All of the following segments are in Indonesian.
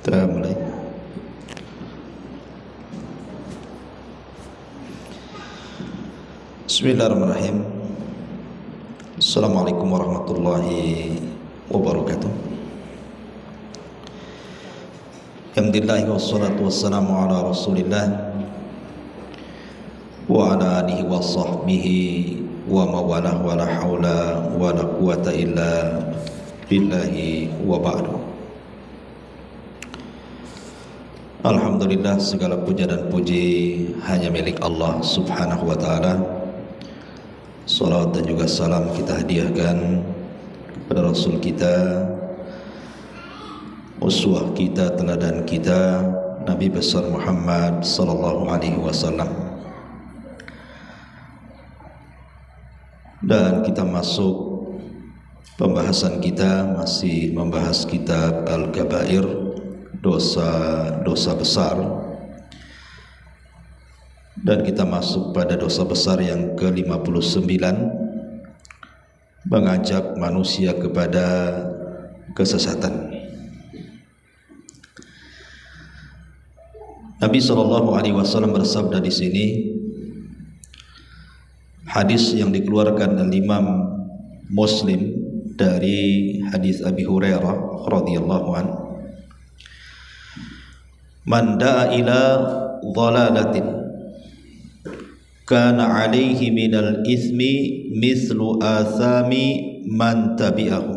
Kita mulai. Bismillahirrahmanirrahim. Assalamualaikum warahmatullahi wabarakatuh. Alhamdulillah wassalatu wassalamu ala Rasulillah wa ala alihi wa sahbihi wa mawalah wa la hawla wa la quwata illa billahi wa ba'du. Alhamdulillah, segala puja dan puji hanya milik Allah subhanahu wa ta'ala. Salawat dan juga salam kita hadiahkan kepada Rasul kita, uswah kita, teladan kita, Nabi besar Muhammad sallallahu alaihi wasallam. Dan kita masuk pembahasan kita, masih membahas kitab Al-Kabair, dosa-dosa besar. Dan kita masuk pada dosa besar yang ke-59, mengajak manusia kepada kesesatan. Nabi SAW bersabda di sini, hadis yang dikeluarkan oleh Imam Muslim dari hadis Abi Hurairah radhiyallahu anhu, man da'a ila dhalalatin kana alaihi minal ismi mislu athami man tabi'ahu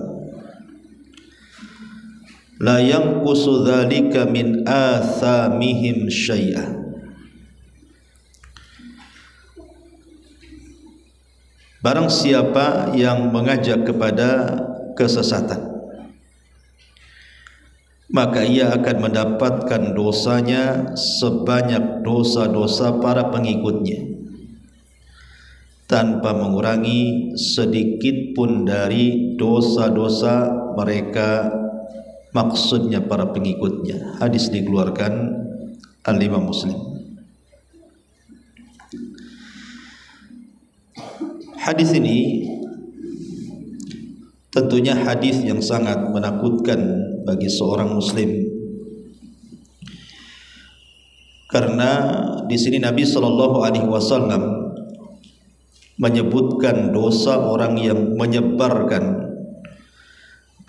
la yanqusu dhalika min athamihim syai'a. Barang siapa yang mengajak kepada kesesatan, maka ia akan mendapatkan dosanya sebanyak dosa-dosa para pengikutnya, tanpa mengurangi sedikit pun dari dosa-dosa mereka, maksudnya para pengikutnya. Hadis dikeluarkan Al-Imam Muslim. Hadis ini tentunya hadis yang sangat menakutkan bagi seorang muslim, karena di sini Nabi SAW menyebutkan dosa orang yang menyebarkan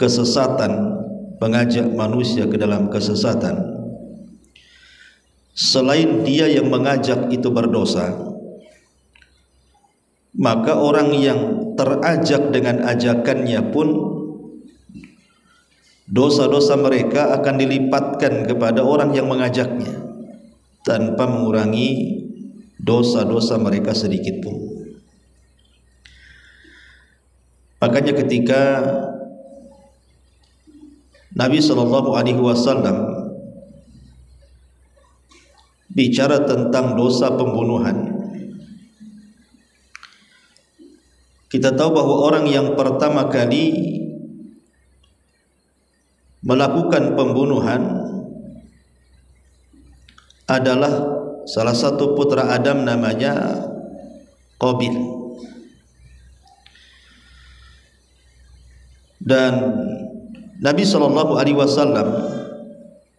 kesesatan, mengajak manusia ke dalam kesesatan. Selain dia yang mengajak itu berdosa, maka orang yang terajak dengan ajakannya pun dosa-dosa mereka akan dilipatkan kepada orang yang mengajaknya, tanpa mengurangi dosa-dosa mereka sedikit pun. Makanya ketika Nabi SAW bicara tentang dosa pembunuhan, kita tahu bahwa orang yang pertama kali melakukan pembunuhan adalah salah satu putra Adam, namanya Qabil. Dan Nabi SAW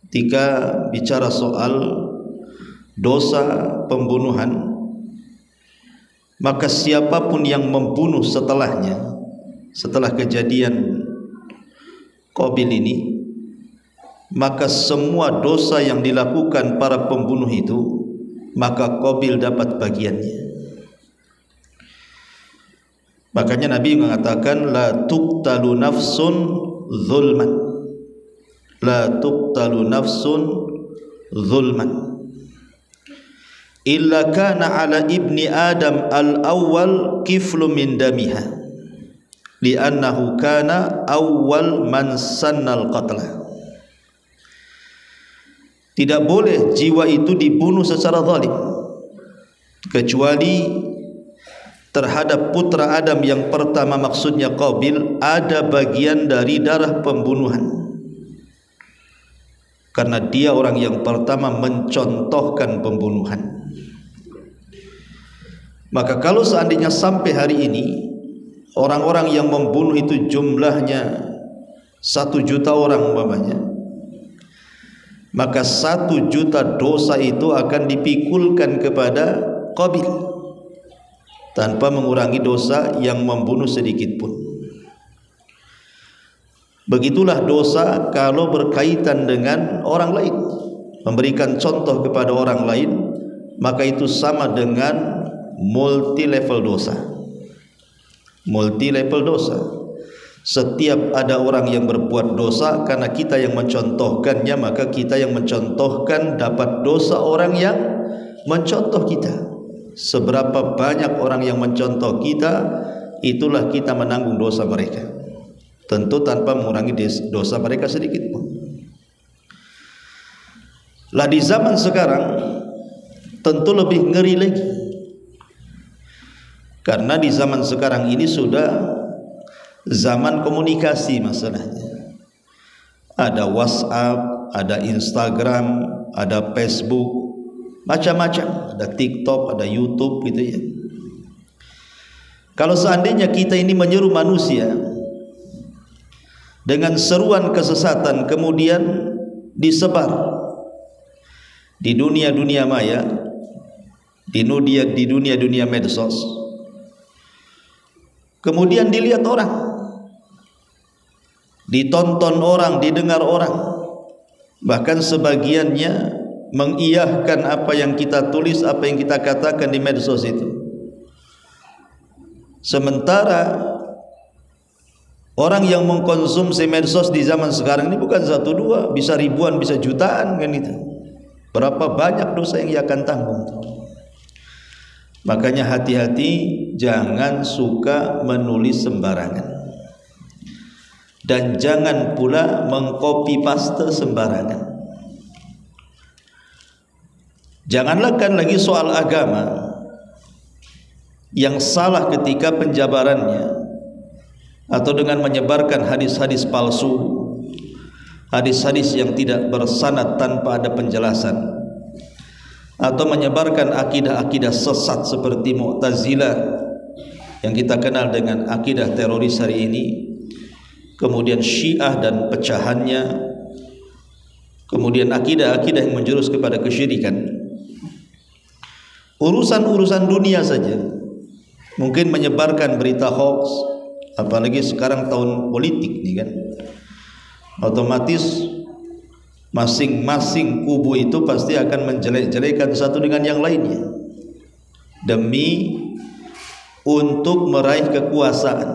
ketika bicara soal dosa pembunuhan, maka siapapun yang membunuh setelahnya, setelah kejadian Qabil ini, maka semua dosa yang dilakukan para pembunuh itu, maka Qabil dapat bagiannya. Makanya Nabi mengatakan, la tuqtalu nafsun zulman, la tuqtalu nafsun zulman illa kana ala ibni Adam al-awwal kiflu min damiha li'annahu kana awwal man sannal qatla. Tidak boleh jiwa itu dibunuh secara zalim, kecuali terhadap putra Adam yang pertama, maksudnya Qabil, ada bagian dari darah pembunuhan, karena dia orang yang pertama mencontohkan pembunuhan. Maka kalau seandainya sampai hari ini orang-orang yang membunuh itu jumlahnya 1 juta orang umpamanya, maka 1 juta dosa itu akan dipikulkan kepada Qabil tanpa mengurangi dosa yang membunuh sedikit pun. Begitulah dosa kalau berkaitan dengan orang lain, memberikan contoh kepada orang lain, maka itu sama dengan multi level dosa. Multi level dosa. Setiap ada orang yang berbuat dosa, karena kita yang mencontohkannya, maka kita yang mencontohkan dapat dosa orang yang mencontoh kita. Seberapa banyak orang yang mencontoh kita, itulah kita menanggung dosa mereka, tentu tanpa mengurangi dosa mereka sedikit pun. Lah di zaman sekarang tentu lebih ngeri lagi, karena di zaman sekarang ini sudah zaman komunikasi masalahnya. Ada WhatsApp, ada Instagram, ada Facebook, macam-macam, ada TikTok, ada YouTube gitu ya. Kalau seandainya kita ini menyeru manusia dengan seruan kesesatan, kemudian disebar di dunia-dunia maya, di dunia medsos, kemudian dilihat orang, ditonton orang, didengar orang, bahkan sebagiannya mengiyahkan apa yang kita tulis, apa yang kita katakan di medsos itu. Sementara orang yang mengkonsumsi medsos di zaman sekarang ini bukan 1, 2, bisa ribuan, bisa jutaan kan itu. Berapa banyak dosa yang ia akan tanggung. Makanya hati-hati, jangan suka menulis sembarangan, dan jangan pula mengcopy paste sembarangan. Janganlah kan lagi soal agama yang salah ketika penjabarannya, atau dengan menyebarkan hadis-hadis palsu, hadis-hadis yang tidak bersanad tanpa ada penjelasan, atau menyebarkan akidah-akidah sesat seperti Mu'tazilah yang kita kenal dengan akidah teroris hari ini, kemudian Syiah dan pecahannya, kemudian akidah-akidah yang menjurus kepada kesyirikan. Urusan-urusan dunia saja, mungkin menyebarkan berita hoax, apalagi sekarang tahun politik nih kan, otomatis masing-masing kubu itu pasti akan menjelek-jelekan satu dengan yang lainnya demi untuk meraih kekuasaan,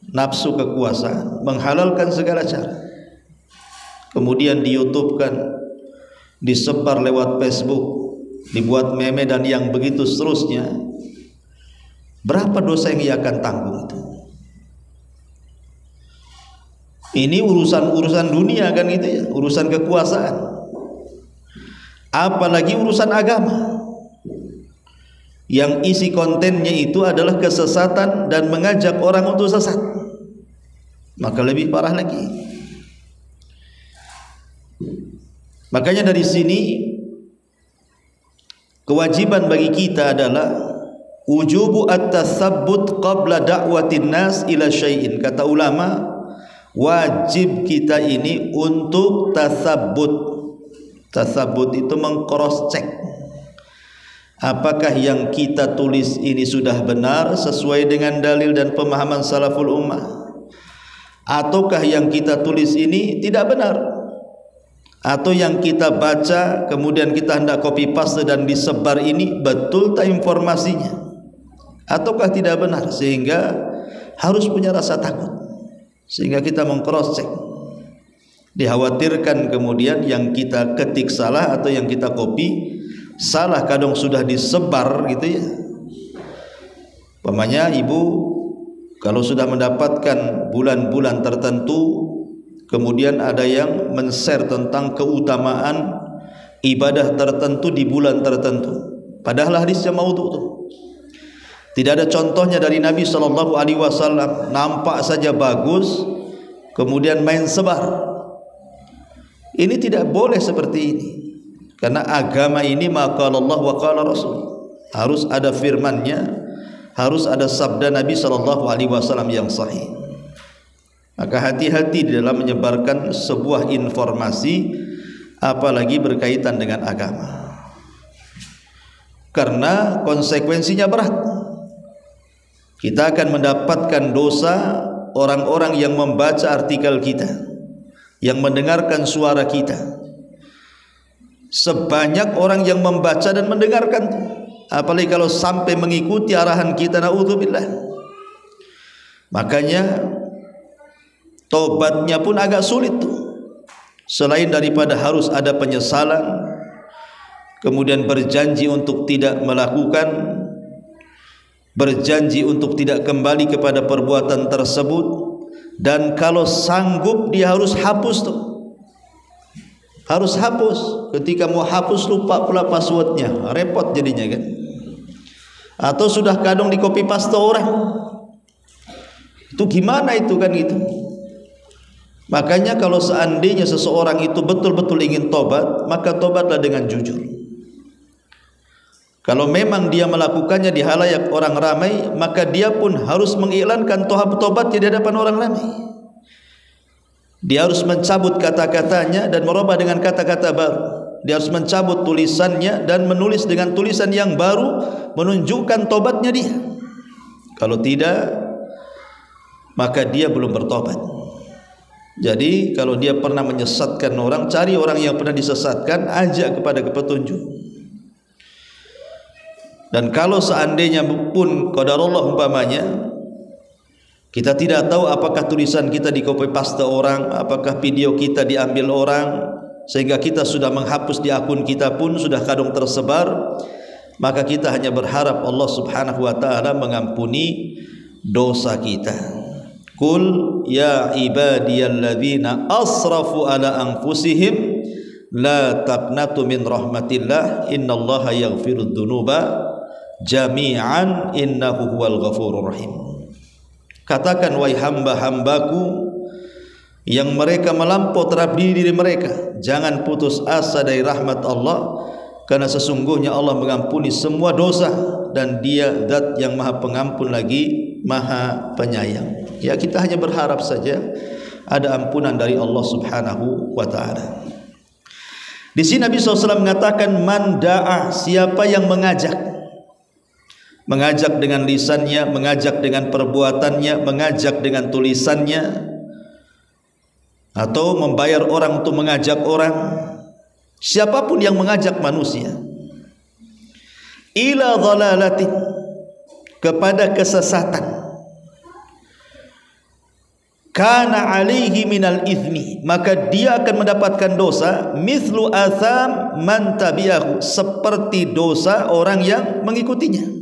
nafsu kekuasaan, menghalalkan segala cara. Kemudian di YouTube-kan, disebar lewat Facebook, dibuat meme dan yang begitu seterusnya. Berapa dosa yang ia akan tanggung itu? Ini urusan-urusan dunia kan itu ya, urusan kekuasaan. Apalagi urusan agama yang isi kontennya itu adalah kesesatan dan mengajak orang untuk sesat, maka lebih parah lagi. Makanya dari sini kewajiban bagi kita adalah wujubu at-tatsabbut qabla da'watin nas ila syai'in. Kata ulama, wajib kita ini untuk tasabbut. Tasabbut itu meng-cross check, apakah yang kita tulis ini sudah benar sesuai dengan dalil dan pemahaman salaful ummah, ataukah yang kita tulis ini tidak benar, atau yang kita baca kemudian kita hendak copy paste dan disebar ini betul tak informasinya, ataukah tidak benar, sehingga harus punya rasa takut, sehingga kita meng-cross check. Dikhawatirkan kemudian yang kita ketik salah atau yang kita copy salah, kadang sudah disebar gitu ya. Umpamanya ibu kalau sudah mendapatkan bulan-bulan tertentu, kemudian ada yang men-share tentang keutamaan ibadah tertentu di bulan tertentu, padahal hadisnya maudhu tuh. Tidak ada contohnya dari Nabi SAW, nampak saja bagus, kemudian main sebar. Ini tidak boleh seperti ini, karena agama ini maqala Allah wa qala Rasul, harus ada firmannya, harus ada sabda Nabi SAW yang sahih. Maka hati-hati di dalam menyebarkan sebuah informasi apalagi berkaitan dengan agama, karena konsekuensinya berat. Kita akan mendapatkan dosa orang-orang yang membaca artikel kita, yang mendengarkan suara kita. Sebanyak orang yang membaca dan mendengarkan, apalagi kalau sampai mengikuti arahan kita, naudzubillah. Makanya tobatnya pun agak sulit tuh. Selain daripada harus ada penyesalan, kemudian berjanji untuk tidak melakukan, berjanji untuk tidak kembali kepada perbuatan tersebut, dan kalau sanggup dia harus hapus tuh. Harus hapus. Ketika mau hapus lupa pula passwordnya, repot jadinya kan. Atau sudah kadang di copy paste orang. Itu gimana itu kan itu. Makanya kalau seandainya seseorang itu betul-betul ingin tobat, maka tobatlah dengan jujur. Kalau memang dia melakukannya di halayak orang ramai, maka dia pun harus mengiklankan tobatnya di hadapan orang ramai. Dia harus mencabut kata-katanya dan merubah dengan kata-kata baru. Dia harus mencabut tulisannya dan menulis dengan tulisan yang baru, menunjukkan tobatnya dia. Kalau tidak, maka dia belum bertobat. Jadi kalau dia pernah menyesatkan orang, cari orang yang pernah disesatkan, ajak kepada petunjuk. Dan kalau seandainya pun qadarullah umpamanya, kita tidak tahu apakah tulisan kita di copy paste orang, apakah video kita diambil orang, sehingga kita sudah menghapus di akun kita pun sudah kadung tersebar, maka kita hanya berharap Allah subhanahu wa ta'ala mengampuni dosa kita. Qul ya ibadiyalladzina asrafu ala anfusihim la taqnatu min rahmatillah innallaha yaghfirud dzunuba jami'an innahu huwal ghafurur rahim. Katakan wahai hamba-hambaku yang mereka melampau terhadap diri mereka, jangan putus asa dari rahmat Allah, karena sesungguhnya Allah mengampuni semua dosa dan Dia zat yang Maha Pengampun lagi Maha Penyayang. Ya, kita hanya berharap saja ada ampunan dari Allah subhanahu wa ta'ala. Di sini Nabi SAW mengatakan man da'a, siapa yang mengajak dengan lisannya, mengajak dengan perbuatannya, mengajak dengan tulisannya, atau membayar orang untuk mengajak orang, siapapun yang mengajak manusia ila dhalalatin, kepada kesesatan, kana alaihi minal ithmi, maka dia akan mendapatkan dosa mithlu atham man tabi'ahu, seperti dosa orang yang mengikutinya.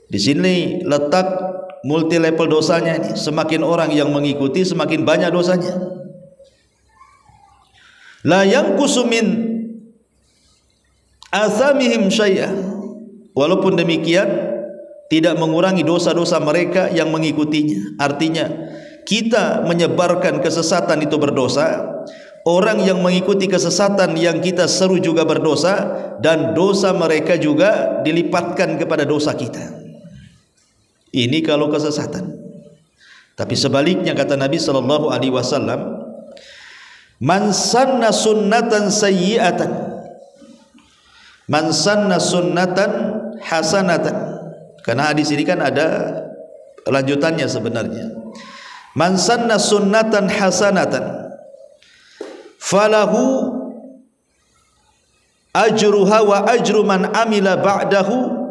Di sini letak multi level dosanya ini. Semakin orang yang mengikuti, semakin banyak dosanya. La yanqusu min athamihim syai'a, walaupun demikian tidak mengurangi dosa-dosa mereka yang mengikutinya. Artinya kita menyebarkan kesesatan itu berdosa, orang yang mengikuti kesesatan yang kita seru juga berdosa, dan dosa mereka juga dilipatkan kepada dosa kita. Ini kalau kesesatan. Tapi sebaliknya kata Nabi sallallahu alaihi wasallam, man sanna sunnatan sayyi'atan, man sanna sunnatan hasanatan. Karena hadis ini kan ada lanjutannya sebenarnya. Man sanna sunnatan hasanatan falahu ajruha wa ajru man amila ba'dahu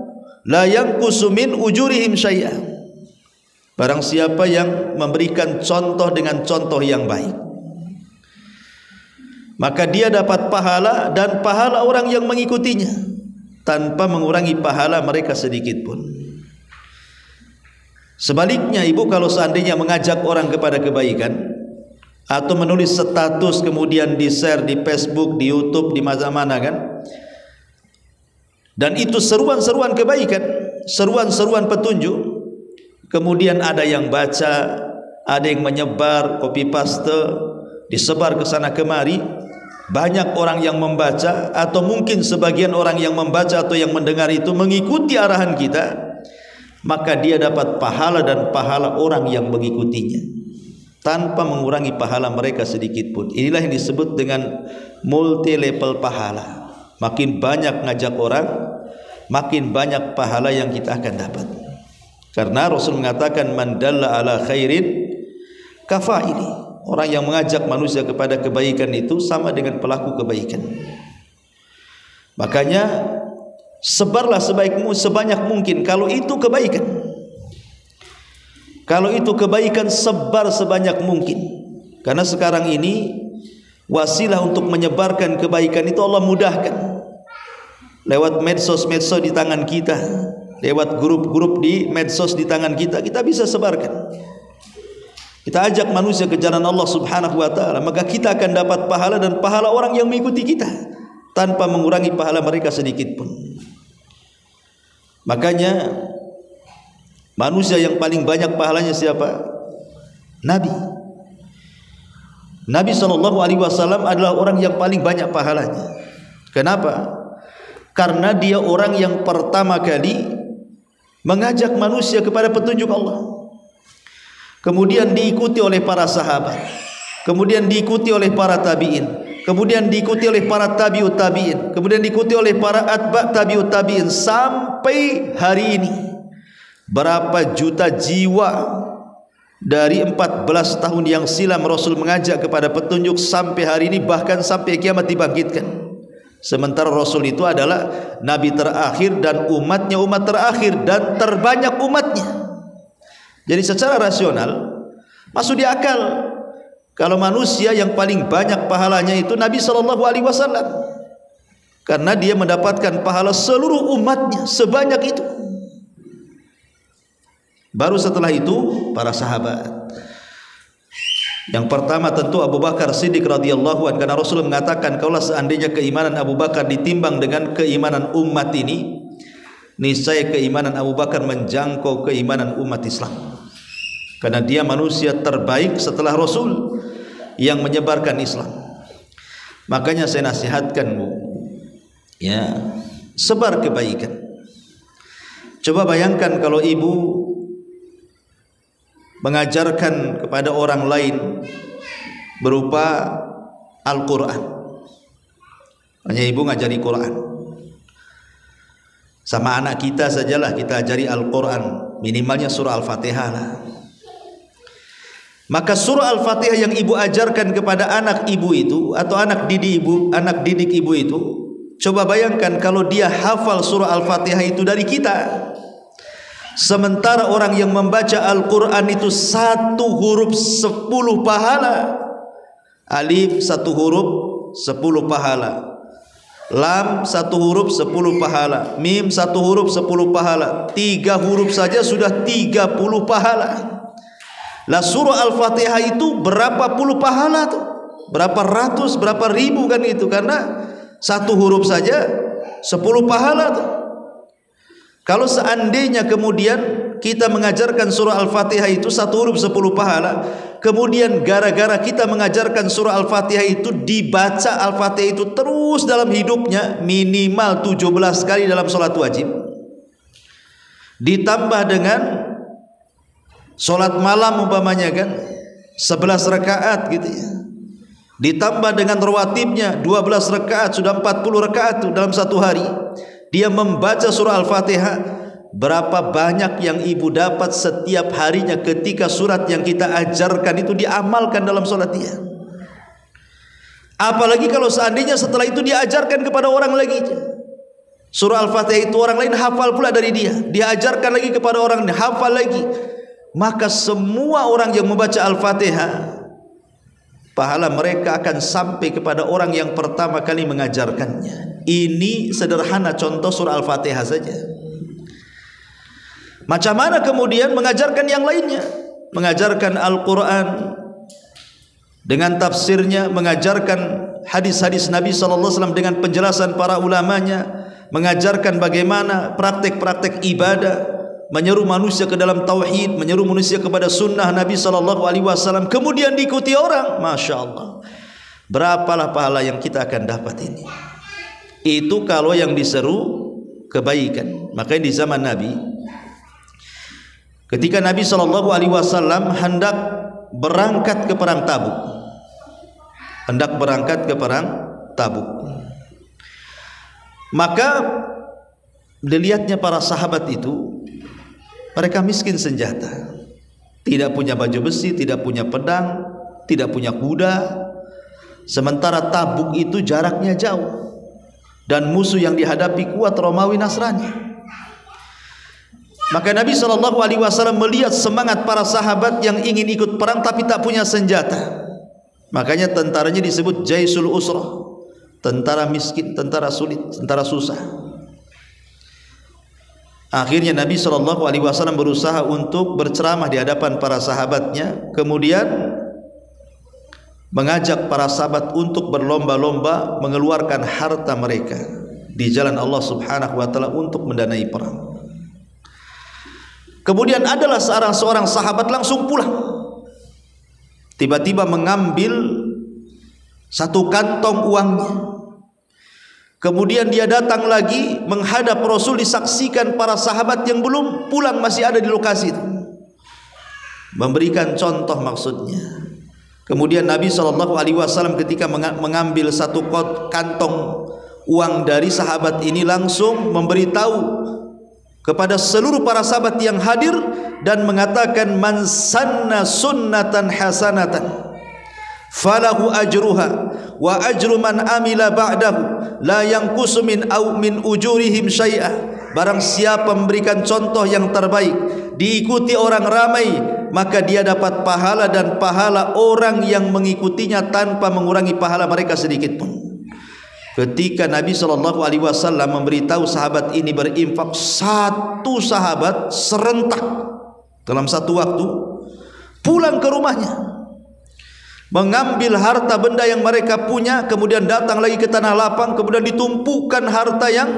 la yanqusu min ujurihim syai'a. Barang siapa yang memberikan contoh dengan contoh yang baik, maka dia dapat pahala dan pahala orang yang mengikutinya tanpa mengurangi pahala mereka sedikit pun. Sebaliknya, ibu kalau seandainya mengajak orang kepada kebaikan atau menulis status kemudian di-share di Facebook, di YouTube, di mana-mana kan, dan itu seruan-seruan kebaikan, seruan-seruan petunjuk, kemudian ada yang baca, ada yang menyebar, copy paste, disebar ke sana kemari, banyak orang yang membaca, atau mungkin sebagian orang yang membaca atau yang mendengar itu mengikuti arahan kita, maka dia dapat pahala dan pahala orang yang mengikutinya. tanpa mengurangi pahala mereka sedikit pun. Inilah yang disebut dengan multi level pahala. Makin banyak ngajak orang, makin banyak pahala yang kita akan dapat. Karena Rasul mengatakan man dalla ala khairin kafaili. Orang yang mengajak manusia kepada kebaikan itu sama dengan pelaku kebaikan. Makanya sebarlah sebanyak mungkin kalau itu kebaikan. Kalau itu kebaikan, sebar sebanyak mungkin. Karena sekarang ini wasilah untuk menyebarkan kebaikan itu Allah mudahkan. Lewat medsos-medsos di tangan kita, lewat grup-grup di medsos di tangan kita, kita bisa sebarkan. Kita ajak manusia ke jalan Allah Subhanahu wa taala, maka kita akan dapat pahala dan pahala orang yang mengikuti kita tanpa mengurangi pahala mereka sedikit pun. Makanya manusia yang paling banyak pahalanya siapa? Nabi. Nabi SAW adalah orang yang paling banyak pahalanya. Kenapa? Karena dia orang yang pertama kali mengajak manusia kepada petunjuk Allah. Kemudian diikuti oleh para sahabat. Kemudian diikuti oleh para tabi'in. Kemudian diikuti oleh para tabi'ut tabi'in. Kemudian diikuti oleh para atba' tabi'ut tabi'in. Sampai hari ini berapa juta jiwa dari 14 tahun yang silam Rasul mengajak kepada petunjuk sampai hari ini, bahkan sampai kiamat dibangkitkan. Sementara Rasul itu adalah Nabi terakhir dan umatnya umat terakhir dan terbanyak umatnya. Jadi secara rasional masuk di akal kalau manusia yang paling banyak pahalanya itu Nabi SAW, karena dia mendapatkan pahala seluruh umatnya sebanyak itu. Baru setelah itu para sahabat. Yang pertama tentu Abu Bakar Siddiq radhiyallahu anhu, karena Rasul mengatakan kalau seandainya keimanan Abu Bakar ditimbang dengan keimanan umat ini, niscaya keimanan Abu Bakar menjangkau keimanan umat Islam. Karena dia manusia terbaik setelah Rasul yang menyebarkan Islam. Makanya saya nasihatkanmu, ya, sebar kebaikan. Coba bayangkan kalau ibu mengajarkan kepada orang lain berupa Al-Quran. Hanya ibu ngajari Quran. Sama anak kita sajalah kita ajari Al-Quran, minimalnya surah Al-Fatihah lah. Maka surah Al-Fatihah yang ibu ajarkan kepada anak ibu itu atau anak didik ibu itu, coba bayangkan kalau dia hafal surah Al-Fatihah itu dari kita. Sementara orang yang membaca Al-Quran itu satu huruf 10 pahala. Alif satu huruf 10 pahala. Lam satu huruf 10 pahala. Mim satu huruf 10 pahala. 3 huruf saja sudah 30 pahala. Lah surah Al-Fatihah itu berapa puluh pahala tuh? Berapa ratus, berapa ribu kan itu, karena satu huruf saja 10 pahala tuh. Kalau seandainya kemudian kita mengajarkan surah Al-Fatihah itu satu huruf 10 pahala, kemudian gara-gara kita mengajarkan surah Al-Fatihah itu dibaca Al-Fatihah itu terus dalam hidupnya minimal 17 kali dalam sholat wajib, ditambah dengan sholat malam umpamanya kan 11 rakaat gitu ya, ditambah dengan rawatibnya 12 rakaat, sudah 40 rakaat dalam satu hari. Dia membaca surah Al-Fatihah, berapa banyak yang ibu dapat setiap harinya ketika surat yang kita ajarkan itu diamalkan dalam sholat dia. Apalagi kalau seandainya setelah itu diajarkan kepada orang lagi. Surah Al-Fatihah itu orang lain hafal pula dari dia, diajarkan lagi kepada orang lain, hafal lagi. Maka semua orang yang membaca Al-Fatihah, pahala mereka akan sampai kepada orang yang pertama kali mengajarkannya. Ini sederhana contoh surah Al-Fatihah saja. Macam mana kemudian mengajarkan yang lainnya? Mengajarkan Al-Quran dengan tafsirnya, mengajarkan hadis-hadis Nabi SAW dengan penjelasan para ulamanya, mengajarkan bagaimana praktek-praktek ibadah, menyeru manusia ke dalam tauhid, menyeru manusia kepada sunnah Nabi SAW, kemudian diikuti orang. Masya Allah, berapalah pahala yang kita akan dapat ini. Itu kalau yang diseru kebaikan. Makanya di zaman Nabi, ketika Nabi SAW hendak berangkat ke perang Tabuk. Hendak berangkat ke perang Tabuk. Maka dilihatnya para sahabat itu, mereka miskin senjata, tidak punya baju besi, tidak punya pedang, tidak punya kuda. Sementara Tabuk itu jaraknya jauh dan musuh yang dihadapi kuat Romawi Nasrani. Maka Nabi SAW melihat semangat para sahabat yang ingin ikut perang tapi tak punya senjata. Makanya tentaranya disebut Jaisul Usrah, tentara miskin, tentara sulit, tentara susah. Akhirnya Nabi SAW berusaha untuk berceramah di hadapan para sahabatnya, kemudian mengajak para sahabat untuk berlomba-lomba mengeluarkan harta mereka di jalan Allah Subhanahu wa taala untuk mendanai perang. Kemudian adalah seorang sahabat langsung pulang, tiba-tiba mengambil satu kantong uangnya. Kemudian dia datang lagi menghadap Rasul, disaksikan para sahabat yang belum pulang masih ada di lokasi itu, memberikan contoh maksudnya. Kemudian Nabi SAW ketika mengambil satu kantong uang dari sahabat ini, langsung memberitahu kepada seluruh para sahabat yang hadir dan mengatakan, man sanna sunnatan hasanatan falahu ajruha wa ajru man amila ba'dahu la yanqusu min ujurihim syai'a. Barang siapa memberikan contoh yang terbaik diikuti orang ramai, maka dia dapat pahala dan pahala orang yang mengikutinya tanpa mengurangi pahala mereka sedikit pun. Ketika Nabi SAW memberitahu sahabat ini berinfak, satu sahabat serentak dalam satu waktu pulang ke rumahnya, mengambil harta benda yang mereka punya, kemudian datang lagi ke tanah lapang, kemudian ditumpukan harta yang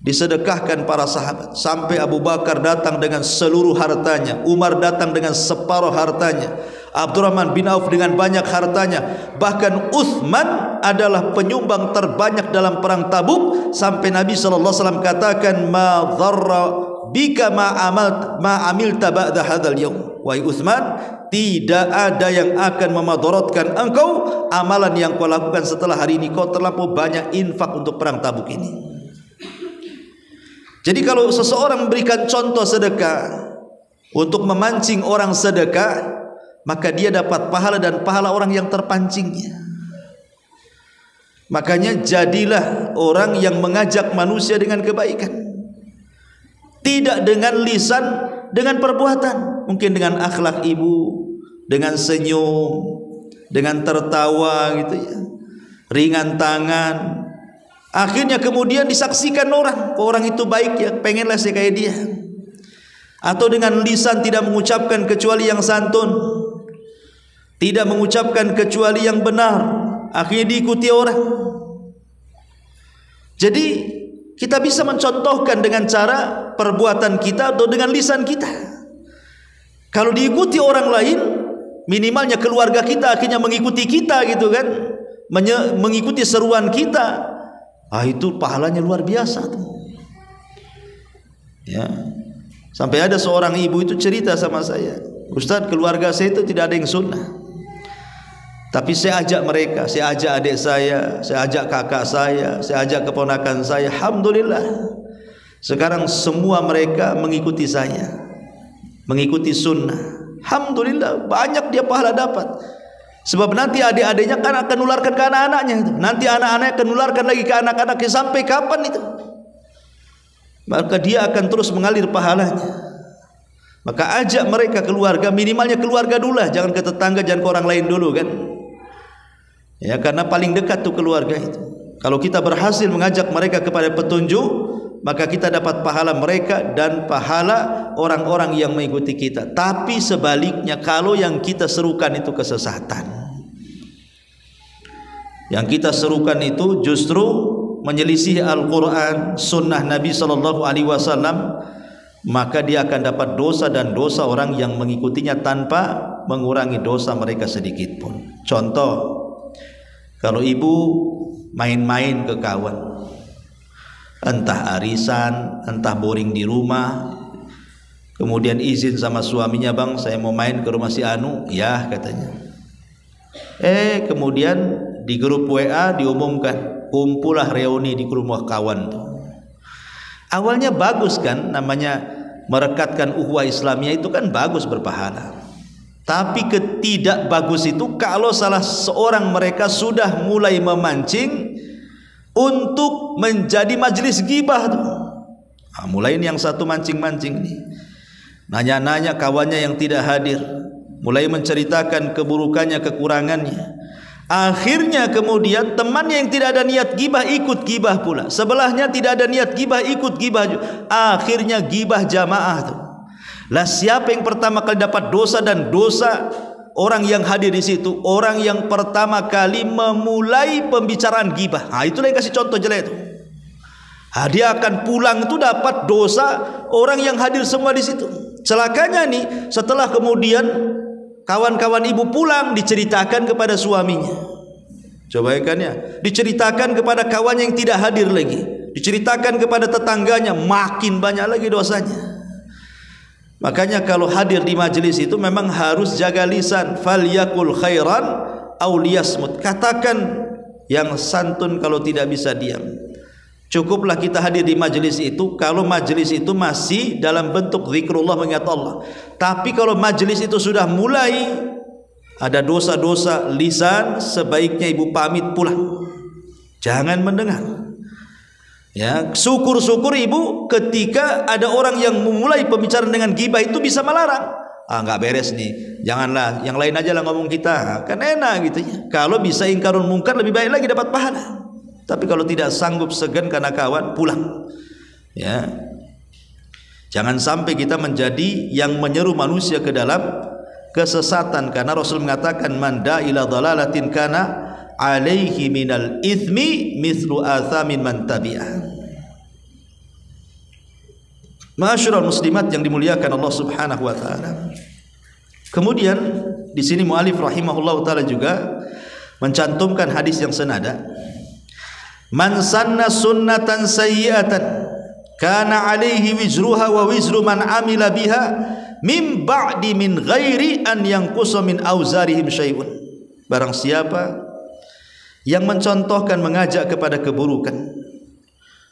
disedekahkan para sahabat. Sampai Abu Bakar datang dengan seluruh hartanya, Umar datang dengan separuh hartanya, Abdurrahman bin Auf dengan banyak hartanya, bahkan Uthman adalah penyumbang terbanyak dalam perang Tabuk. Sampai Nabi SAW katakan, ma dharra bika ma amilta ba'da hadzal yaum. Wahai Uthman, tidak ada yang akan memadaratkan engkau amalan yang kau lakukan setelah hari ini. Kau terlampau banyak infak untuk perang Tabuk ini. Jadi kalau seseorang memberikan contoh sedekah untuk memancing orang sedekah, maka dia dapat pahala dan pahala orang yang terpancingnya. Makanya jadilah orang yang mengajak manusia dengan kebaikan, tidak dengan lisan, dengan perbuatan. Mungkin dengan akhlak ibu, dengan senyum, dengan tertawa gitu ya, ringan tangan. Akhirnya kemudian disaksikan orang, orang itu baik ya, pengenlah saya kayak dia. Atau dengan lisan tidak mengucapkan kecuali yang santun, tidak mengucapkan kecuali yang benar, akhirnya diikuti orang. Jadi kita bisa mencontohkan dengan cara perbuatan kita atau dengan lisan kita. Kalau diikuti orang lain, minimalnya keluarga kita akhirnya mengikuti kita gitu kan, mengikuti seruan kita. Itu pahalanya luar biasa tuh. Ya. Sampai ada seorang ibu itu cerita sama saya, Ustadz, keluarga saya itu tidak ada yang sunnah, tapi saya ajak mereka, saya ajak adik saya ajak kakak saya ajak keponakan saya. Alhamdulillah, sekarang semua mereka mengikuti saya, mengikuti sunnah. Alhamdulillah, banyak dia pahala dapat. Sebab nanti adik-adiknya kan akan nularkan ke anak-anaknya itu. Nanti anak-anaknya akan nularkan lagi ke anak-anaknya. Sampai kapan itu? Maka dia akan terus mengalir pahalanya. Maka ajak mereka keluarga, minimalnya keluarga dulu lah, jangan ke tetangga, jangan ke orang lain dulu kan. Ya, karena paling dekat tuh keluarga itu. Kalau kita berhasil mengajak mereka kepada petunjuk, maka kita dapat pahala mereka dan pahala orang-orang yang mengikuti kita. Tapi sebaliknya, kalau yang kita serukan itu kesesatan, yang kita serukan itu justru menyelisih Al-Quran, sunnah Nabi SAW, maka dia akan dapat dosa dan dosa orang yang mengikutinya tanpa mengurangi dosa mereka sedikit pun. Contoh, kalau ibu main-main ke kawan, entah arisan, entah boring di rumah, Kemudian izin sama suaminya, bang saya mau main ke rumah si Anu. Ya katanya. Kemudian di grup WA diumumkan, kumpulah reuni di rumah kawan. Awalnya bagus kan, namanya merekatkan ukhuwah Islamiyah itu kan bagus, berpahala. Tapi ketidakbagus itu kalau salah seorang mereka sudah mulai memancing untuk menjadi majelis ghibah tuh. Nah, mulai ini yang satu mancing-mancing nih, nanya-nanya kawannya yang tidak hadir, mulai menceritakan keburukannya, kekurangannya. Akhirnya kemudian temannya yang tidak ada niat gibah ikut gibah pula, sebelahnya tidak ada niat gibah ikut gibah juga. Akhirnya gibah jamaah tuh. Lah siapa yang pertama kali dapat dosa dan dosa? Orang yang hadir di situ, orang yang pertama kali memulai pembicaraan gibah. Nah, itulah yang kasih contoh jelek itu. Dia akan pulang itu dapat dosa orang yang hadir semua di situ. Celakanya nih, setelah kemudian kawan-kawan ibu pulang, diceritakan kepada suaminya. Coba kan ya, diceritakan kepada kawannya yang tidak hadir lagi, diceritakan kepada tetangganya, makin banyak lagi dosanya. Makanya kalau hadir di majelis itu memang harus jaga lisan, falyakul khairan aw liyasmut. Katakan yang santun kalau tidak bisa diam. Cukuplah kita hadir di majelis itu kalau majelis itu masih dalam bentuk zikrullah, mengingat Allah. Tapi kalau majelis itu sudah mulai ada dosa-dosa lisan, sebaiknya ibu pamit pulang. Jangan mendengar. Ya, syukur-syukur ibu ketika ada orang yang memulai pembicaraan dengan ghibah itu bisa melarang. Nggak beres nih, janganlah, yang lain aja lah ngomong kita, kan enak gitu ya. Kalau bisa ingkarun mungkar lebih baik lagi, dapat pahala. Tapi kalau tidak sanggup, segan karena kawan, pulang. Ya, jangan sampai kita menjadi yang menyeru manusia ke dalam kesesatan, karena Rasul mengatakan man da ila dhalalatin kana alaihi minal ithmi mithlu athamin man tabi'ah. Ma'asyiral muslimat yang dimuliakan Allah Subhanahu wa taala. Kemudian di sini muallif rahimahullah taala juga mencantumkan hadis yang senada. Man sanna sunnatan sayyi'atan kana alaihi wizruha wa wizru man amila biha min ba'di min ghairi an yanqusa min auzarihim syai'un. Barang siapa yang mencontohkan, mengajak kepada keburukan,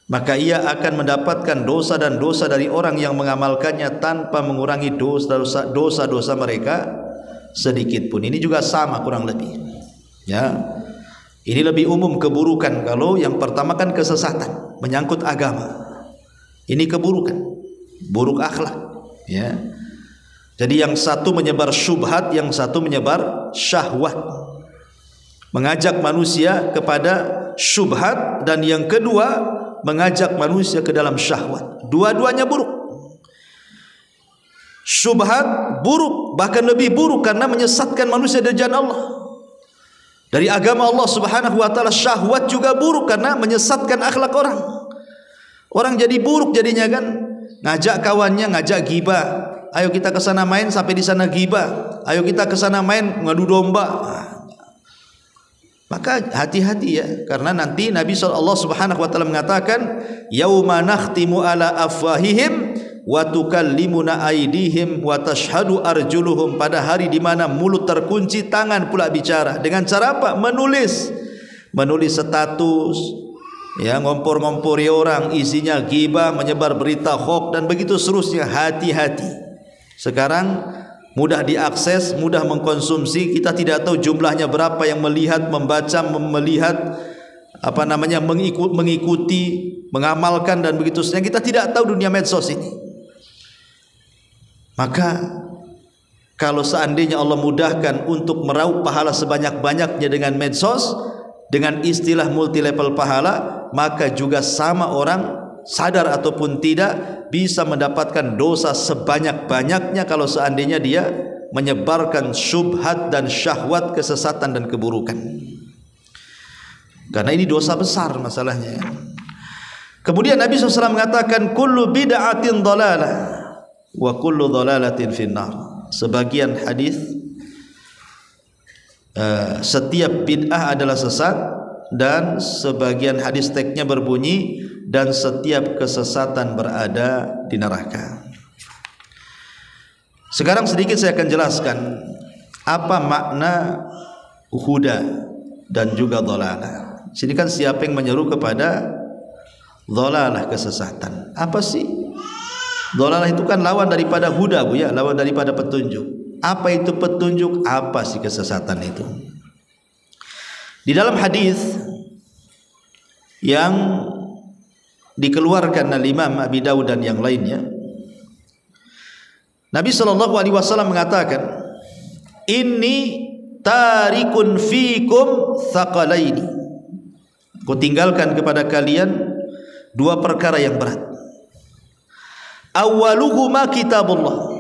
maka ia akan mendapatkan dosa dan dosa dari orang yang mengamalkannya tanpa mengurangi dosa-dosa mereka sedikit pun. Ini juga sama kurang lebih. Ya, ini lebih umum keburukan. Kalau yang pertama kan kesesatan, menyangkut agama. Ini keburukan, buruk akhlak. Ya, jadi yang satu menyebar syubhat, yang satu menyebar syahwat, mengajak manusia kepada syubhat, dan yang kedua mengajak manusia ke dalam syahwat. Dua-duanya buruk. Syubhat buruk, bahkan lebih buruk karena menyesatkan manusia dari jalan Allah, dari agama Allah Subhanahu wa taala. Syahwat juga buruk karena menyesatkan akhlak orang. Orang jadi buruk jadinya kan, ngajak kawannya, ngajak ghibah. Ayo kita ke sana main, sampai di sana ghibah. Ayo kita ke sana main, ngadu domba. Maka hati-hati ya, karena nanti Nabi SAW mengatakan yauma nakhtimu ala afwahihim wa tukallimuna aydihim wa tashhadu arjuluhum. Pada hari di mana mulut terkunci, tangan pula bicara. Dengan cara apa? Menulis status, ya, ngompor-ngompori orang, isinya ghibah, menyebar berita hoax dan begitu seterusnya. Hati-hati. Sekarang mudah diakses, mudah mengkonsumsi. Kita tidak tahu jumlahnya berapa yang melihat, membaca, mengikuti, mengamalkan dan begitu saja. Kita tidak tahu dunia medsos ini. Maka kalau seandainya Allah mudahkan untuk meraup pahala sebanyak-banyaknya dengan medsos, dengan istilah multi level pahala, maka juga sama orang, sadar ataupun tidak, bisa mendapatkan dosa sebanyak-banyaknya kalau seandainya dia menyebarkan syubhat dan syahwat, kesesatan dan keburukan. Karena ini dosa besar masalahnya. Kemudian Nabi SAW mengatakan kullu bid'atin dhalalah wa kullu dhalalatin finnar. Sebagian hadis, setiap bid'ah adalah sesat, dan sebagian hadis teksnya berbunyi dan setiap kesesatan berada di neraka. Sekarang sedikit saya akan jelaskan apa makna huda dan juga dhalalah. Sini kan siapa yang menyeru kepada dhalalah, kesesatan. Apa sih? Dhalalah itu kan lawan daripada huda, Bu ya, lawan daripada petunjuk. Apa itu petunjuk? Apa sih kesesatan itu? Di dalam hadis yang dikeluarkan oleh Imam Abi Dawud dan yang lainnya, Nabi SAW mengatakan, "Inni tarikun fikum thaqalaini." Aku tinggalkan kepada kalian dua perkara yang berat. Awwaluhuma kitabullah.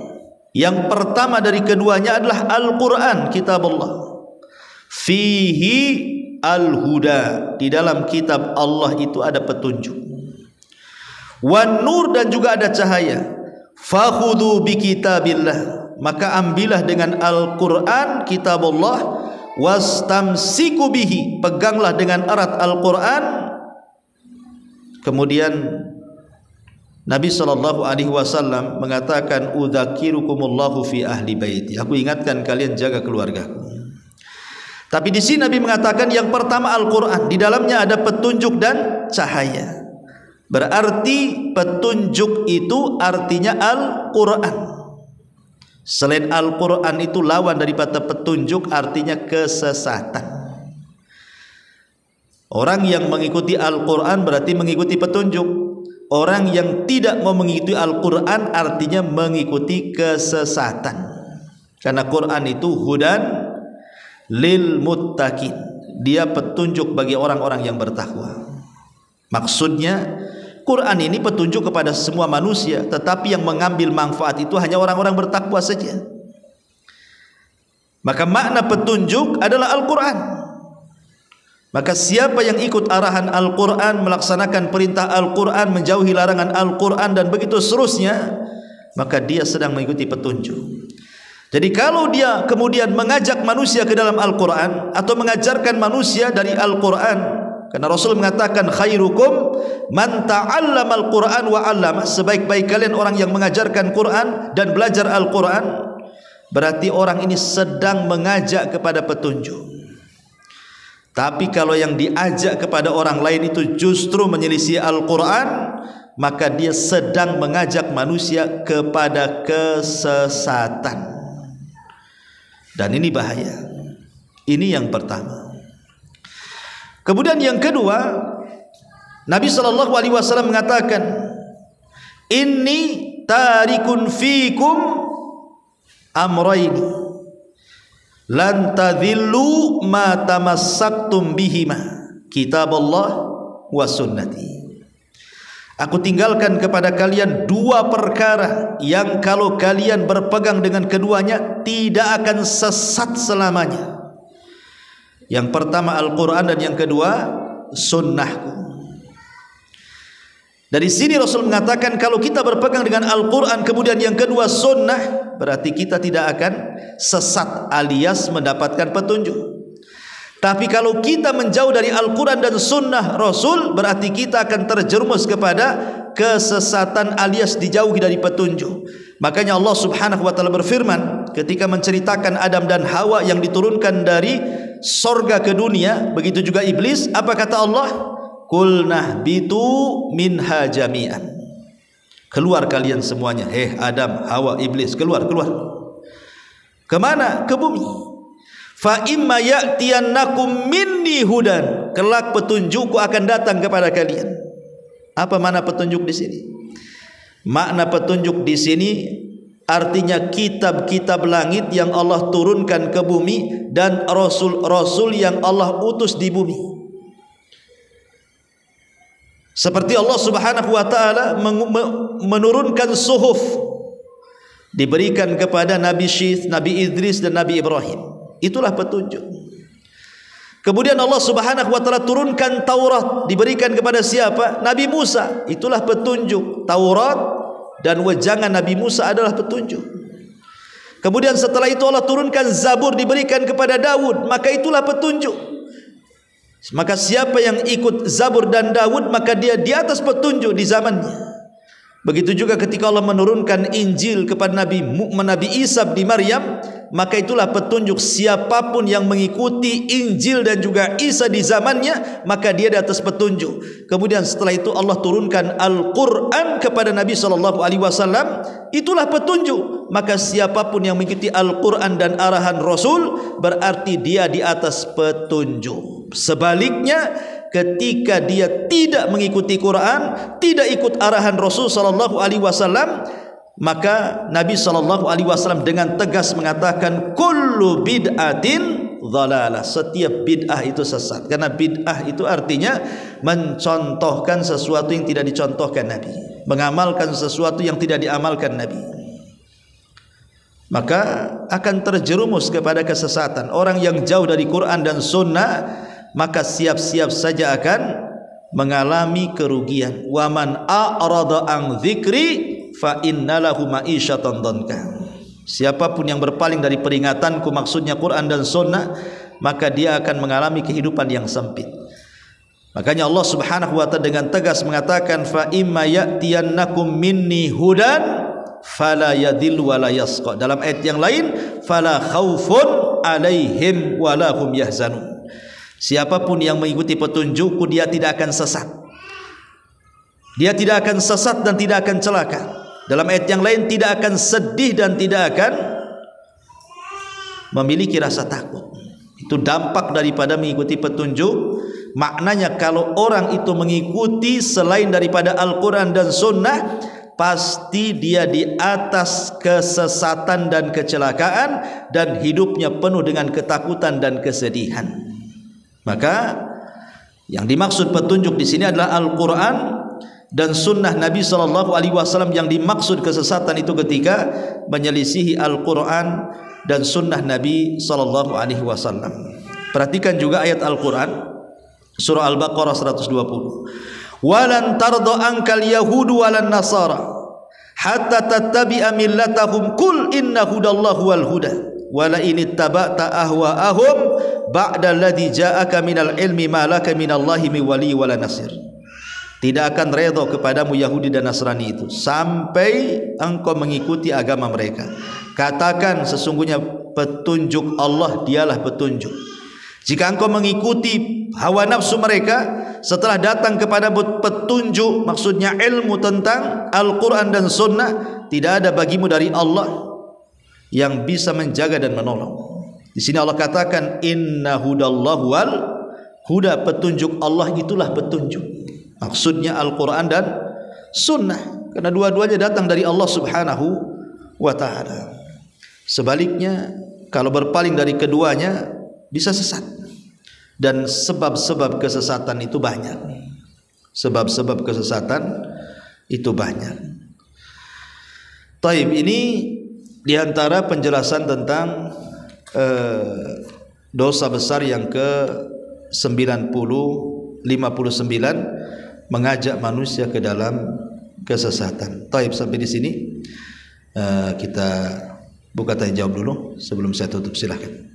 Yang pertama dari keduanya adalah Al-Quran, kitabullah. Fihi al-huda. Di dalam kitab Allah itu ada petunjuk. Wan nur, dan juga ada cahaya. Fakhudhu bi kitabillah. Maka ambillah dengan Al-Quran, kitabullah. Wastamsiku bihi, peganglah dengan erat Al-Quran. Kemudian Nabi SAW mengatakan, udzakirukumullahu fi ahli baiti. Aku ingatkan kalian jaga keluargaku. Tapi di sini Nabi mengatakan yang pertama Al-Quran, di dalamnya ada petunjuk dan cahaya. Berarti petunjuk itu artinya Al-Quran. Selain Al-Quran itu lawan daripada petunjuk, artinya kesesatan. Orang yang mengikuti Al-Quran berarti mengikuti petunjuk. Orang yang tidak mau mengikuti Al-Quran artinya mengikuti kesesatan. Karena Quran itu hudan lil muttaqin. Dia petunjuk bagi orang-orang yang bertakwa. Maksudnya Quran ini petunjuk kepada semua manusia, tetapi yang mengambil manfaat itu hanya orang-orang bertakwa saja. Maka makna petunjuk adalah Al-Quran. Maka siapa yang ikut arahan Al-Quran, melaksanakan perintah Al-Quran, menjauhi larangan Al-Quran, dan begitu seterusnya, maka dia sedang mengikuti petunjuk. Jadi kalau dia kemudian mengajak manusia ke dalam Al-Quran atau mengajarkan manusia dari Al-Quran, karena Rasul mengatakan khairukum man ta'allama al-Quran wa 'allama, sebaik-baik kalian orang yang mengajarkan Quran dan belajar Al-Quran. Berarti orang ini sedang mengajak kepada petunjuk. Tapi kalau yang diajak kepada orang lain itu justru menyelisih Al-Quran, maka dia sedang mengajak manusia kepada kesesatan. Dan ini bahaya. Ini yang pertama. Kemudian yang kedua, Nabi SAW mengatakan, inni tarikun fikum amraini lan tadhillu ma tamassaktum bihima, kitabullah wa sunnati. Aku tinggalkan kepada kalian dua perkara yang kalau kalian berpegang dengan keduanya tidak akan sesat selamanya. Yang pertama Al-Quran dan yang kedua sunnahku. Dari sini Rasul mengatakan kalau kita berpegang dengan Al-Quran kemudian yang kedua sunnah, berarti kita tidak akan sesat alias mendapatkan petunjuk. Tapi kalau kita menjauh dari Al-Quran dan sunnah Rasul, berarti kita akan terjerumus kepada kesesatan alias dijauhi dari petunjuk. Makanya Allah Subhanahu wa taala berfirman ketika menceritakan Adam dan Hawa yang diturunkan dari sorga ke dunia, begitu juga iblis. Apa kata Allah? Qul nahbitu minha jami'an. Keluar kalian semuanya. Adam, Hawa, iblis, keluar. Kemana? Ke bumi. Fa imma ya'tiyannakum minni hudan. Kelak petunjukku akan datang kepada kalian. Apa makna petunjuk di sini? Makna petunjuk di sini artinya kitab-kitab langit yang Allah turunkan ke bumi dan rasul-rasul yang Allah utus di bumi. Seperti Allah Subhanahu wa taala menurunkan suhuf, diberikan kepada Nabi Syith, Nabi Idris dan Nabi Ibrahim. Itulah petunjuk. Kemudian Allah Subhanahu wa taala turunkan Taurat, diberikan kepada siapa? Nabi Musa. Itulah petunjuk. Taurat dan wejangan Nabi Musa adalah petunjuk. Kemudian setelah itu Allah turunkan Zabur, diberikan kepada Daud, maka itulah petunjuk. Maka siapa yang ikut Zabur dan Daud, maka dia di atas petunjuk di zamannya. Begitu juga ketika Allah menurunkan Injil kepada Nabi Isa di Maryam, maka itulah petunjuk. Siapapun yang mengikuti Injil dan juga Isa di zamannya, maka dia di atas petunjuk. Kemudian setelah itu Allah turunkan Al-Quran kepada Nabi SAW, itulah petunjuk. Maka siapapun yang mengikuti Al-Quran dan arahan Rasul, berarti dia di atas petunjuk. Sebaliknya, ketika dia tidak mengikuti Quran, tidak ikut arahan Rasul SAW, maka Nabi SAW dengan tegas mengatakan kullu bid'atin dhalalah, setiap bid'ah itu sesat. Karena bid'ah itu artinya mencontohkan sesuatu yang tidak dicontohkan Nabi, mengamalkan sesuatu yang tidak diamalkan Nabi, maka akan terjerumus kepada kesesatan. Orang yang jauh dari Quran dan Sunnah, maka siap-siap saja akan mengalami kerugian. Wa man a'rada an dzikri fa innalahu ma'isyatan dhanka. Siapapun yang berpaling dari peringatanku, maksudnya Quran dan Sunnah, maka dia akan mengalami kehidupan yang sempit. Makanya Allah Subhanahu wa ta'ala dengan tegas mengatakan fa imma ya'tiyannakum minni hudan fala yadhillu wa la yasqa. Dalam ayat yang lain fala khaufun alaihim wa lahum yahzanun. Siapapun yang mengikuti petunjukku, dia tidak akan sesat. Dia tidak akan sesat dan tidak akan celaka. Dalam ayat yang lain, tidak akan sedih dan tidak akan memiliki rasa takut. Itu dampak daripada mengikuti petunjuk. Maknanya kalau orang itu mengikuti selain daripada Al-Quran dan Sunnah, pasti dia di atas kesesatan dan kecelakaan, dan hidupnya penuh dengan ketakutan dan kesedihan. Maka yang dimaksud petunjuk di sini adalah Al-Quran dan Sunnah Nabi SAW. Yang dimaksud kesesatan itu ketika menyelisihi Al-Quran dan Sunnah Nabi SAW. Perhatikan juga ayat Al-Quran surah Al-Baqarah 120. Walan tardo ankal yahudu walan nasara hatta tattabi'a millatahum qul inna hudallahu wal huda wala in ittaba'ta ahwa'ahum ba'da alladhi ja'aka minal ilmi ma laka minallahi min wali wala nasir. Tidak akan redha kepadamu Yahudi dan Nasrani itu sampai engkau mengikuti agama mereka. Katakan sesungguhnya petunjuk Allah dialah petunjuk. Jika engkau mengikuti hawa nafsu mereka setelah datang kepada petunjuk, maksudnya ilmu tentang Al-Quran dan Sunnah, tidak ada bagimu dari Allah yang bisa menjaga dan menolong. Di sini Allah katakan inna hudallahu wal huda, petunjuk Allah itulah petunjuk. Maksudnya Al-Quran dan Sunnah, karena dua-duanya datang dari Allah Subhanahu wa ta'ala. Sebaliknya, kalau berpaling dari keduanya bisa sesat. Dan sebab-sebab kesesatan itu banyak. Sebab-sebab kesesatan itu banyak. Taib, ini diantara penjelasan tentang dosa besar yang ke-59, mengajak manusia ke dalam kesesatan. Taib, sampai di sini kita buka tanya jawab dulu sebelum saya tutup. Silahkan.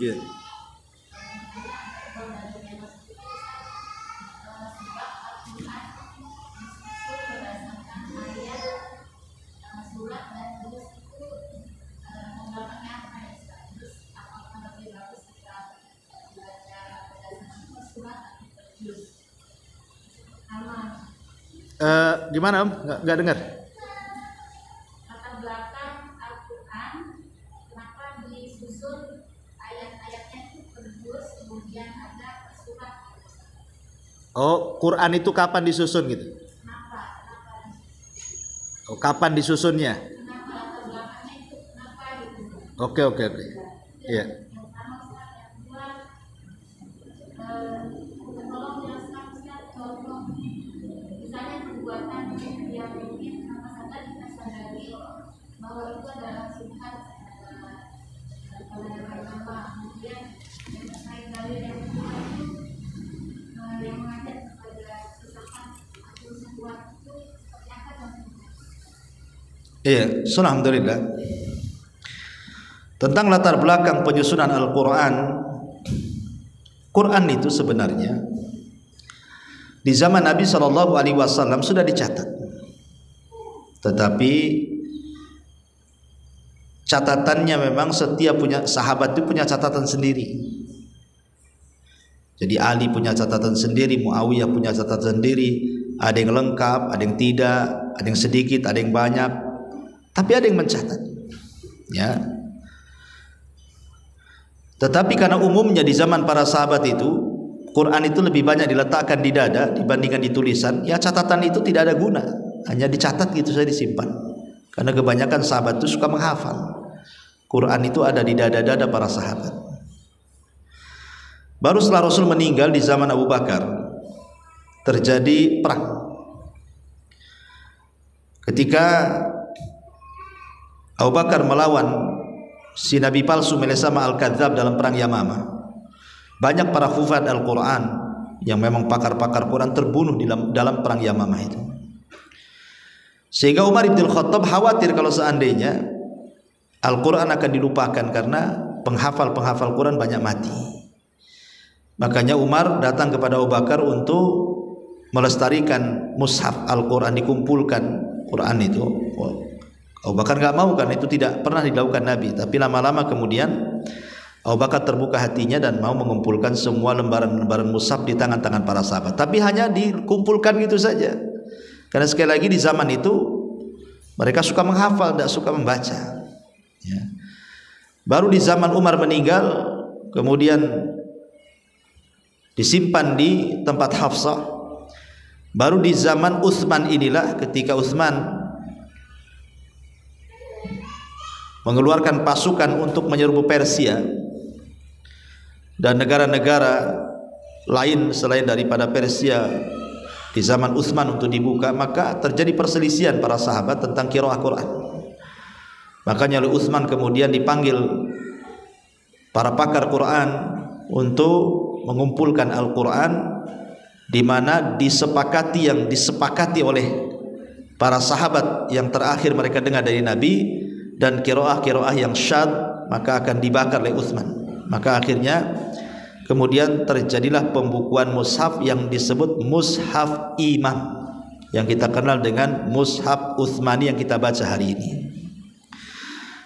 Yeah. Gimana Om? Nggak dengar? Latar belakang Al-Quran, kenapa disusun ayat-ayatnya itu terus kemudian ada surat? Oh, Quran itu kapan disusun gitu? Kenapa? Oh, kapan disusunnya? Kenapa latar belakangnya itu? Kenapa gitu? Oke. Iya. Iya, alhamdulillah. Tentang latar belakang penyusunan Al-Quran, Quran itu sebenarnya di zaman Nabi SAW sudah dicatat, tetapi catatannya memang setiap sahabat itu punya catatan sendiri. Jadi Ali punya catatan sendiri, Muawiyah punya catatan sendiri, ada yang lengkap, ada yang tidak, ada yang sedikit, ada yang banyak, tapi ada yang mencatat, ya. Tetapi karena umumnya di zaman para sahabat itu Quran itu lebih banyak diletakkan di dada dibandingkan di tulisan, ya catatan itu tidak ada guna, hanya dicatat gitu saja, disimpan. Karena kebanyakan sahabat itu suka menghafal. Quran itu ada di dada-dada para sahabat. Baru setelah Rasul meninggal di zaman Abu Bakar terjadi perang. Ketika Abu Bakar melawan si nabi palsu Mailesama Al-Kadzab dalam perang Yamamah, banyak para hufaz Al-Quran yang memang pakar-pakar Quran terbunuh dalam perang Yamamah itu. Sehingga Umar bin Khattab khawatir kalau seandainya Al-Quran akan dilupakan karena penghafal-penghafal Quran banyak mati. Makanya Umar datang kepada Abu Bakar untuk melestarikan mushaf Al-Quran, dikumpulkan Quran itu. Abu Bakar nggak mau, karena itu tidak pernah dilakukan Nabi. Tapi lama-lama kemudian Abu Bakar terbuka hatinya dan mau mengumpulkan semua lembaran-lembaran mushaf di tangan-tangan para sahabat. Tapi hanya dikumpulkan gitu saja. Karena sekali lagi di zaman itu mereka suka menghafal, tidak suka membaca. Ya. Baru di zaman Umar meninggal, kemudian disimpan di tempat Hafsah. Baru di zaman Utsman inilah, ketika Utsman mengeluarkan pasukan untuk menyerbu Persia dan negara-negara lain selain daripada Persia di zaman Utsman untuk dibuka, maka terjadi perselisihan para sahabat tentang qiraah Quran. Makanya oleh Utsman kemudian dipanggil para pakar Quran untuk mengumpulkan Al-Quran, di mana disepakati oleh para sahabat yang terakhir mereka dengar dari Nabi, dan qiraah-qiraah yang syadz maka akan dibakar oleh Utsman. Maka akhirnya kemudian terjadilah pembukuan mushaf yang disebut mushaf imam, yang kita kenal dengan mushaf Utsmani yang kita baca hari ini.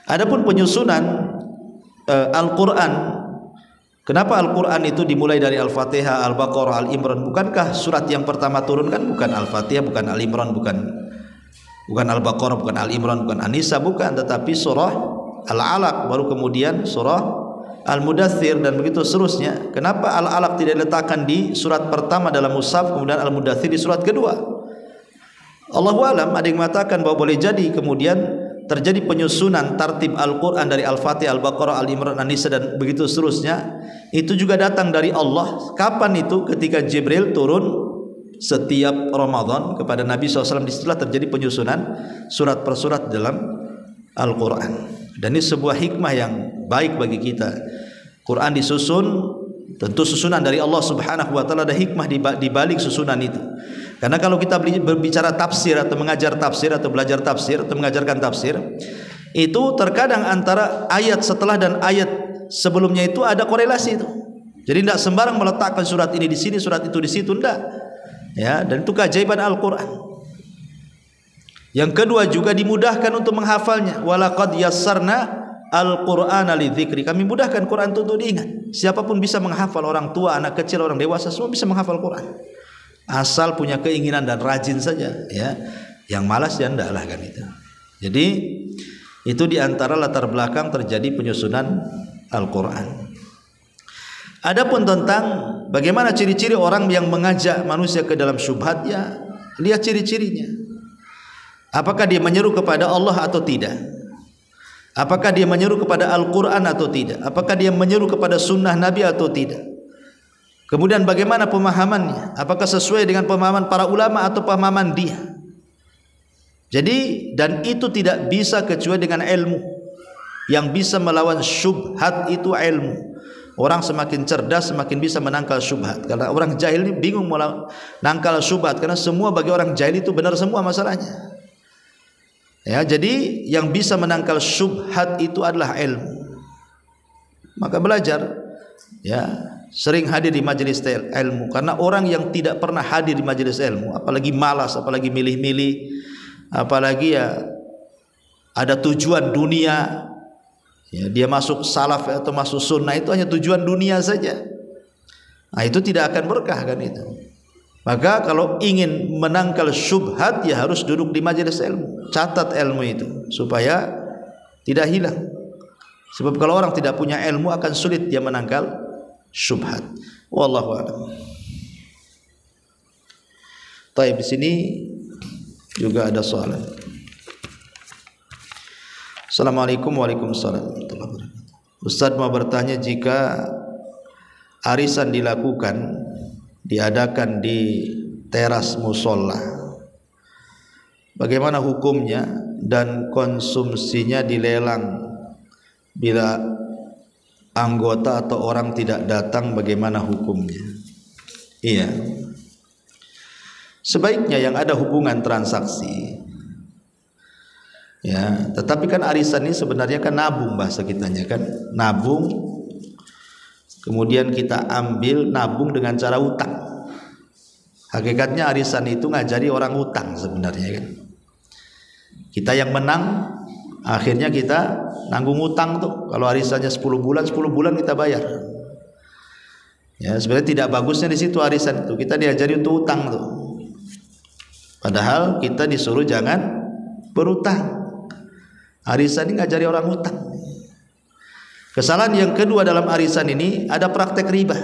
Adapun penyusunan Al-Quran, kenapa Al-Quran itu dimulai dari Al-Fatihah, Al-Baqarah, Al-Imran? Bukankah surat yang pertama turun kan bukan Al-Fatihah, bukan Al-Imran, bukan Al-Baqarah, bukan Al-Imran, bukan An-Nisa, bukan, tetapi surah Al-Alaq, baru kemudian surah Al-Mudaththir, dan begitu seterusnya. Kenapa Al-Alaq tidak diletakkan di surat pertama dalam mushaf, kemudian Al-Mudaththir di surat kedua? Allahu alam. Ada yang mengatakan bahwa boleh jadi kemudian terjadi penyusunan tartib Al-Quran dari Al-Fatihah, Al-Baqarah, Al-Imran, An-Nisa, dan begitu seterusnya. Itu juga datang dari Allah. Kapan itu? Ketika Jibril turun setiap Ramadan kepada Nabi SAW. Disitulah terjadi penyusunan surat per surat dalam Al-Quran. Dan ini sebuah hikmah yang baik bagi kita. Quran disusun, tentu susunan dari Allah Subhanahu wa ta'ala, ada hikmah di balik susunan itu. Karena kalau kita berbicara tafsir atau mengajar tafsir atau belajar tafsir atau mengajarkan tafsir, itu terkadang antara ayat setelah dan ayat sebelumnya itu ada korelasi itu. Jadi tidak sembarang meletakkan surat ini di sini, surat itu di situ, tidak. Ya, dan itu keajaiban Al-Quran. Yang kedua juga dimudahkan untuk menghafalnya. Walaqad yassarna Al-Qur'ana lidzikri. Kami mudahkan Quran untuk diingat. Siapapun bisa menghafal, orang tua, anak kecil, orang dewasa, semua bisa menghafal Quran. Asal punya keinginan dan rajin saja, ya. Yang malas ya enggak lah kan itu. Jadi itu diantara latar belakang terjadi penyusunan Al-Quran. Adapun tentang bagaimana ciri-ciri orang yang mengajak manusia ke dalam syubhat, ya lihat ciri-cirinya. Apakah dia menyeru kepada Allah atau tidak? Apakah dia menyeru kepada Al-Quran atau tidak? Apakah dia menyeru kepada sunnah Nabi atau tidak? Kemudian bagaimana pemahamannya? Apakah sesuai dengan pemahaman para ulama atau pemahaman dia? Jadi, dan itu tidak bisa kecuali dengan ilmu. Yang bisa melawan syubhat itu ilmu. Orang semakin cerdas semakin bisa menangkal syubhat. Karena orang jahil ini bingung menangkal syubhat, karena semua bagi orang jahil itu benar semua masalahnya. Ya, jadi yang bisa menangkal syubhat itu adalah ilmu. Maka belajar, ya. sering hadir di majelis ilmu, karena orang yang tidak pernah hadir di majelis ilmu, apalagi malas, apalagi milih-milih, apalagi ya ada tujuan dunia, ya, dia masuk salaf atau masuk sunnah itu hanya tujuan dunia saja. Nah, itu tidak akan berkah kan itu. Maka kalau ingin menangkal syubhat ya harus duduk di majelis ilmu, catat ilmu itu supaya tidak hilang. Sebab kalau orang tidak punya ilmu akan sulit dia menangkal syubhat. Wallahu a'lam. Baik, di sini juga ada soalan. Assalamualaikum warahmatullahi wabarakatuh. Ustaz mau bertanya, jika arisan diadakan di teras musola, bagaimana hukumnya, dan konsumsinya dilelang bila anggota atau orang tidak datang, bagaimana hukumnya? Iya, sebaiknya yang ada hubungan transaksi, ya, tetapi kan arisan ini sebenarnya kan nabung, bahasa kitanya kan nabung, kemudian kita ambil nabung dengan cara utang. Hakikatnya arisan itu ngajari orang utang sebenarnya kan. Kita yang menang, akhirnya kita nanggung utang tuh. Kalau arisannya 10 bulan kita bayar. Ya, sebenarnya tidak bagusnya di situ arisan itu. Kita diajari untuk utang tuh. Padahal kita disuruh jangan berutang. Arisan ini ngajari orang utang. Kesalahan yang kedua dalam arisan ini ada praktek riba,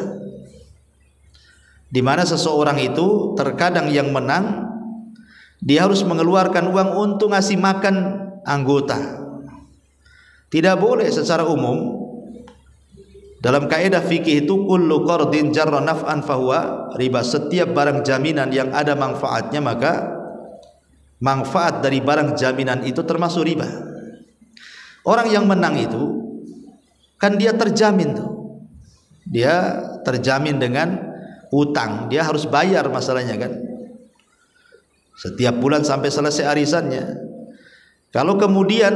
di mana seseorang itu terkadang yang menang dia harus mengeluarkan uang untuk ngasih makan anggota. Tidak boleh secara umum. Dalam kaidah fikih itu kullu qardin jarra naf'an fahuwa riba. Setiap barang jaminan yang ada manfaatnya, maka manfaat dari barang jaminan itu termasuk riba. Orang yang menang itu kan dia terjamin tuh. Dia terjamin dengan utang, dia harus bayar masalahnya kan. Setiap bulan sampai selesai arisannya. Kalau kemudian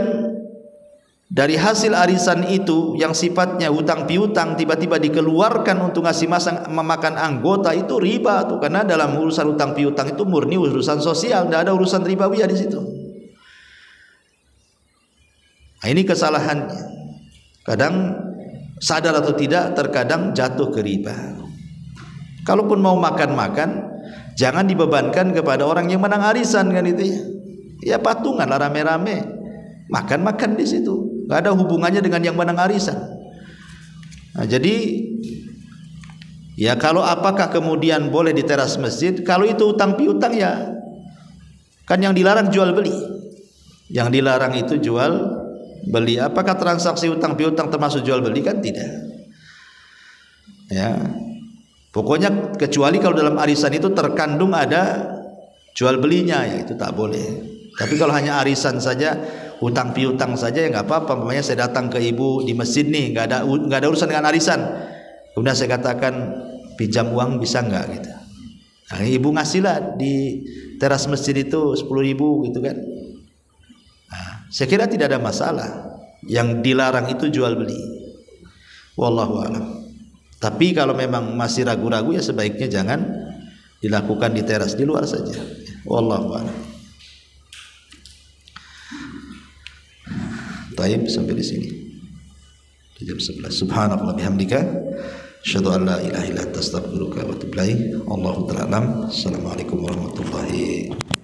dari hasil arisan itu yang sifatnya hutang piutang tiba-tiba dikeluarkan untuk ngasih memakan anggota, itu riba tuh. Karena dalam urusan hutang piutang itu murni urusan sosial, tidak ada urusan ribawiyah di situ. Nah, ini kesalahannya. Kadang sadar atau tidak, terkadang jatuh ke riba. Kalaupun mau makan-makan, jangan dibebankan kepada orang yang menang arisan kan itu ya. Ya patungan lah rame-rame, makan-makan di situ, nggak ada hubungannya dengan yang menang arisan. Nah, jadi ya kalau apakah kemudian boleh di teras masjid? Kalau itu utang piutang ya kan yang dilarang jual beli. Yang dilarang itu jual beli. Apakah transaksi utang piutang termasuk jual beli? Kan tidak. Ya, pokoknya kecuali kalau dalam arisan itu terkandung ada jual belinya, ya itu tak boleh. Tapi kalau hanya arisan saja, utang piutang saja ya nggak apa-apa. Umpamanya saya datang ke ibu di masjid nih, nggak ada urusan dengan arisan. Kemudian saya katakan pinjam uang bisa nggak gitu. Nah, ibu ngasihlah di teras masjid itu 10.000 gitu kan. Nah, saya kira tidak ada masalah. Yang dilarang itu jual beli. Wallahu a'lam. Tapi kalau memang masih ragu-ragu ya sebaiknya jangan dilakukan di teras, di luar saja. Wallahu a'lam. Taib, sampai di sini. Jam 11. Subhanallah bihamdika, asyhadu an la ilaha illa anta astaghfiruka wa atubu ilaik. Allahu ta'ala alam. Assalamualaikum warahmatullahi wabarakatuh.